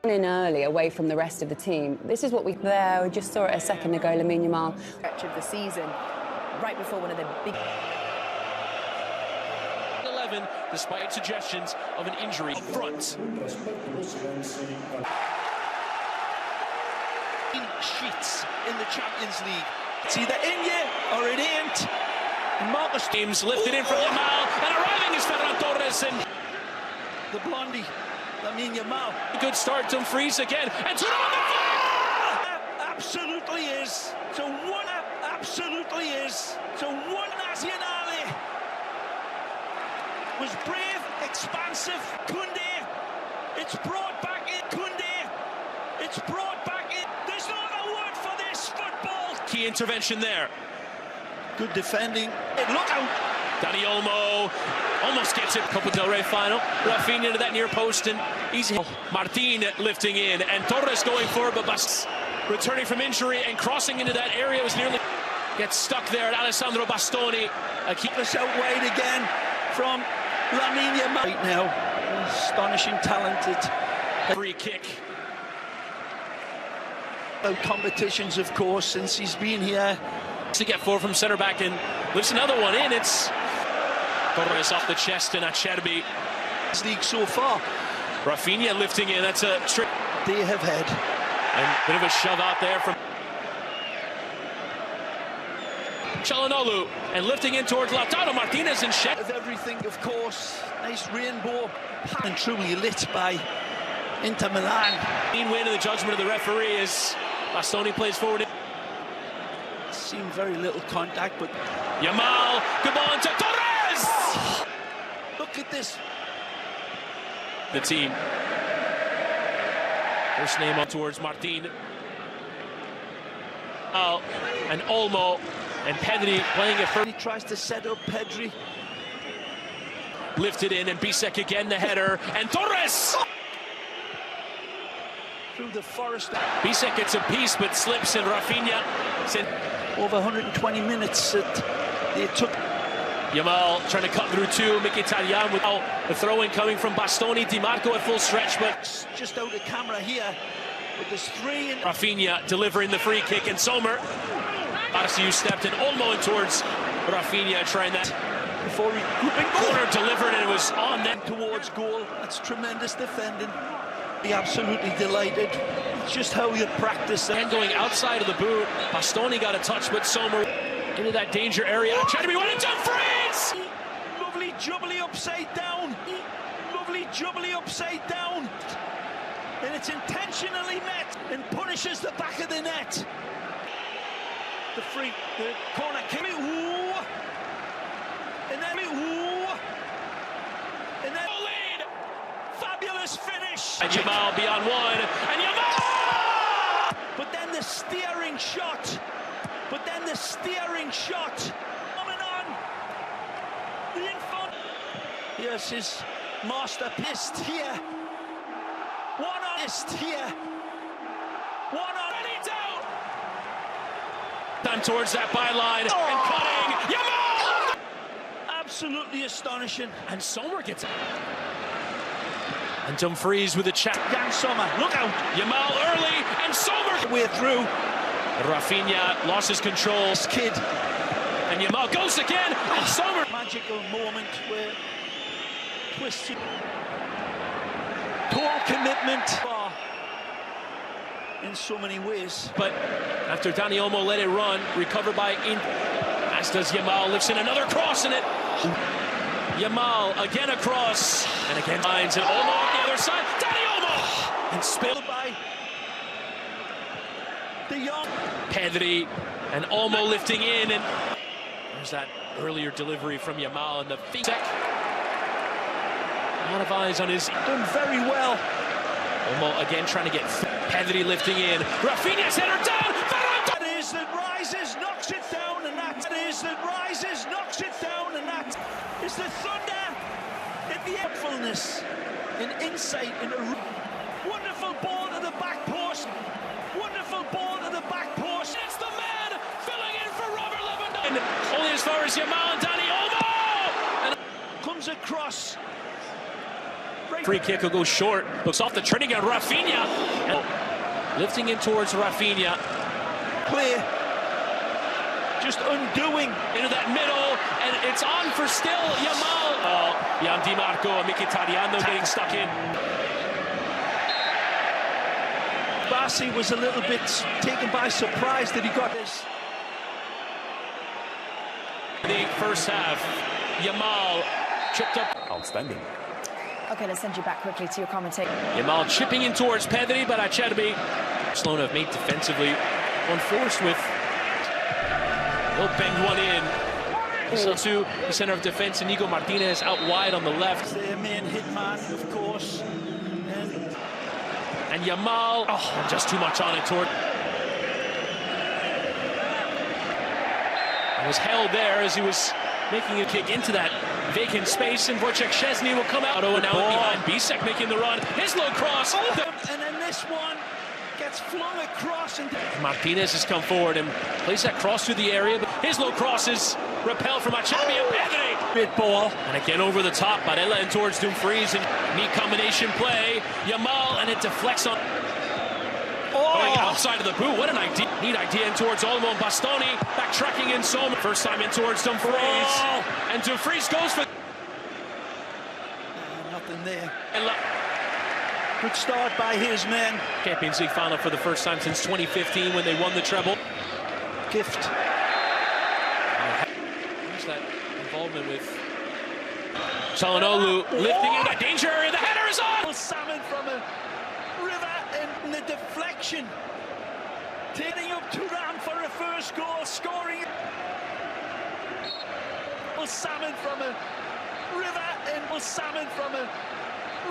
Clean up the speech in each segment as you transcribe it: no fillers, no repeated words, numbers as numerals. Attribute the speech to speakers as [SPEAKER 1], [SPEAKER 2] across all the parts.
[SPEAKER 1] in early, away from the rest of the team. This is what we just saw it a second ago, Lamine Yamal.
[SPEAKER 2] Stretch of the season, right before one of the big...
[SPEAKER 3] 11, despite suggestions of an injury up front. Sheets in the Champions League. It's either in you or it ain't. Marcus James lifted in from Yamal, and arriving is Ferran Torres and the blondie, Lamine Yamal. A good start, Dumfries again, and to absolutely is. So one absolutely is. So one Nacionale was brave, expansive. Koundé, it's brought back in. Koundé, it's brought back in. There's no other word for this football. Key intervention there. Good defending. Look out! Dani Olmo almost gets it. Copa del Rey final. Raphinha into that near post and easy. Martin lifting in and Torres going forward, but returning from injury and crossing into that area was nearly gets stuck there at Alessandro Bastoni. Keep us out wide again from Lamine Yamal. Right now, astonishing, talented. Free kick. Competitions, of course, since he's been here. To get forward from centre back and lifts another one in. It's Torres off the chest and Acerbi. This league so far. Raphinha lifting in. That's a trick they have had. And a bit of a shove out there from Çalhanoğlu and lifting in towards Lautaro Martinez and Shed. Of everything, of course. Nice rainbow and truly lit by Inter Milan. Clean win in the judgment of the referee as Bastoni plays forward. Seen very little contact, but Yamal, good ball into Torres! Look at this. The team. First name up towards Martin. And Olmo and Pedri playing it first. He tries to set up Pedri. Lifted in and Bisek again, the header. And Torres! Through the forest. Bisek gets a piece but slips and Raphinha sent over 120 minutes that they took. Yamal trying to cut through two. Mkhitaryan with the throw-in coming from Bastoni. Di Marco at full stretch, but just out of camera here. But there's three. Raphinha delivering the free kick, and Sommer. Barça stepped in Olmo in towards Raphinha, trying that before regrouping. Corner delivered, and it was on them towards goal. That's tremendous defending. Be absolutely delighted. It's just how you practice. And going outside of the boot, Bastoni got a touch, but Sommer into that danger area. Trying to be one and Dumfries! Lovely jubbly upside down. Lovely jubbly upside down. And it's intentionally met and punishes the back of the net. The corner kick. And then lead. Fabulous finish. And Yamal beyond one. And Yamal! But then the steering shot. Coming on. The info. Here's his master pissed here. One on pissed here. One on. And he's out. Done towards that byline and cutting. Yamal! Absolutely astonishing. And Sommer gets it. And Dumfries with a check. Jan Sommer, look out! Yamal early, and Sommer way through. Raphinha lost his control. Kid. And Yamal goes again, and Sommer. Magical moment where twisted. Total commitment. In so many ways. But after Dani Olmo let it run, recovered by as does Yamal, lifts in another cross in it. Yamal again across, and again finds it. Olmo on the other side. Dani Olmo! And spilled by the young Pedri, and Olmo lifting in, and there's that earlier delivery from Yamal and the feet. A lot of eyes on his. Done very well. Olmo again trying to get Pedri lifting in. Raphinha's header down. That is that rises, knocks it down, and that is that rises, knocks it down, and that is the thunder in the helpfulness, in insight, in a wonderful ball to the back post. Wonderful ball to the back post. It's the man filling in for Robert Lewandowski. Only as far as Yamal and Dani Olmo. And comes across. Free kick will go short. Looks off the turning at Raphinha. Lifting in towards Raphinha.
[SPEAKER 4] Clear. Just undoing.
[SPEAKER 3] Into that middle, and it's on for still Yamal. Oh, Jan Di Marco and Mkhitaryan getting stuck in.
[SPEAKER 4] Barça was a little bit taken by surprise that he got this.
[SPEAKER 3] The first half, Yamal tripped up.
[SPEAKER 5] Outstanding.
[SPEAKER 2] OK, let's send you back quickly to your commentator.
[SPEAKER 3] Yamal chipping in towards Pedri, but Acerbi. Barcelona have made defensively. One forced with. He'll bend one in. So too, the center of defense, Inigo Martinez out wide on the left.
[SPEAKER 4] Their main hitman, of course.
[SPEAKER 3] And Yamal, just too much on it toward. It was held there as he was making a kick into that vacant space, and Wojciech Szczesny will come out. And now behind Bisek making the run. His low cross.
[SPEAKER 4] And then this one gets flung across. And
[SPEAKER 3] Martinez has come forward and plays that cross through the area, but his low cross is repelled from Acerbi and Pedri.
[SPEAKER 4] Great ball.
[SPEAKER 3] And again over the top, Barella and towards Dumfries, and neat combination play. Yamal, and it deflects on. Going outside of the boot. What an idea. Neat idea in towards Olmo and Bastoni. Backtracking in Sommer. First time in towards Dumfries. And Dumfries goes for.
[SPEAKER 4] Nothing there. Good start by his men.
[SPEAKER 3] Champions League final for the first time since 2015 when they won the treble.
[SPEAKER 4] Gift.
[SPEAKER 3] Who's that involvement with Çalhanoğlu lifting into that danger area. The header is on.
[SPEAKER 4] Salmon from a river, and the deflection. Taking up Thuram for a first goal, scoring. Salmon from a river, and salmon from a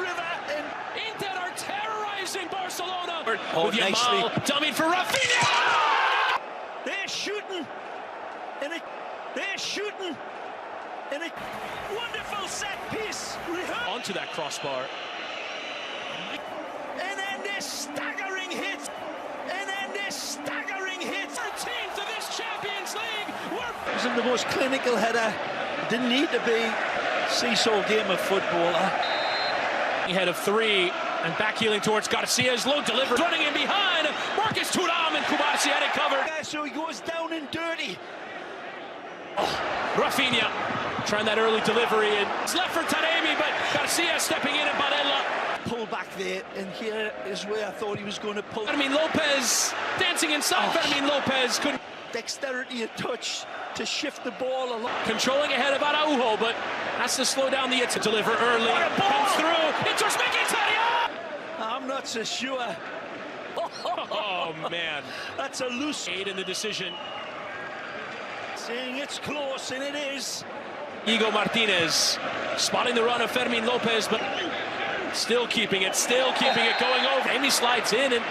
[SPEAKER 4] river, and
[SPEAKER 3] Inter are terrorizing Barcelona.
[SPEAKER 4] Oh,
[SPEAKER 3] with Yamal dummy for Raphinha.
[SPEAKER 4] They're shooting, and they're shooting, and a wonderful set piece.
[SPEAKER 3] Onto that crossbar.
[SPEAKER 4] And then this staggering hit. And then this staggering hit.
[SPEAKER 3] 13th of this Champions League.
[SPEAKER 4] Wasn't the most clinical header. Didn't need to be seesaw game of football.
[SPEAKER 3] Head of three, and back healing towards Garcia's low delivery. Running in behind. Marcus Thuram and Kubasi had it covered.
[SPEAKER 4] So he goes down and dirty.
[SPEAKER 3] Raphinha trying that early delivery, and it's left for Taremi, but Garcia stepping in, and Barella.
[SPEAKER 4] Pull back there, and here is where I thought he was going to pull.
[SPEAKER 3] Fermin Lopez dancing inside. Fermin Lopez couldn't.
[SPEAKER 4] Dexterity and touch to shift the ball along.
[SPEAKER 3] Controlling ahead of Araujo, but has to slow down the to deliver early. Comes through. It's Mkhitaryan.
[SPEAKER 4] I'm not so sure.
[SPEAKER 3] Oh man,
[SPEAKER 4] that's a loose
[SPEAKER 3] aid in the decision.
[SPEAKER 4] Saying it's close, and it is.
[SPEAKER 3] Inigo Martinez spotting the run of Fermin Lopez, but still keeping it going over. Amy slides in and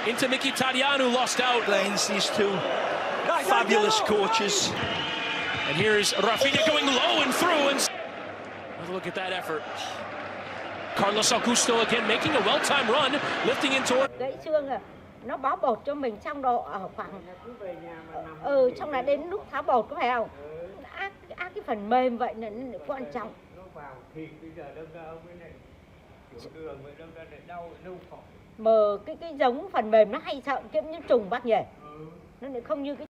[SPEAKER 3] into Mkhitaryan, who lost out.
[SPEAKER 4] Lanes, these two fabulous coaches.
[SPEAKER 3] And here's Raphinha going low and through, and look at that effort. Carlos Augusto again making a well-timed run, lifting in toward.
[SPEAKER 6] Gãy xương à, nó bó bột cho mình trong độ ở khoảng xong là đến lúc tháo bột có phải không? Áp cái phần mềm vậy là nó quan trọng. Mà cái giống phần mềm nó hay sợ kiếm những trùng bác nhỉ? Nó không như cái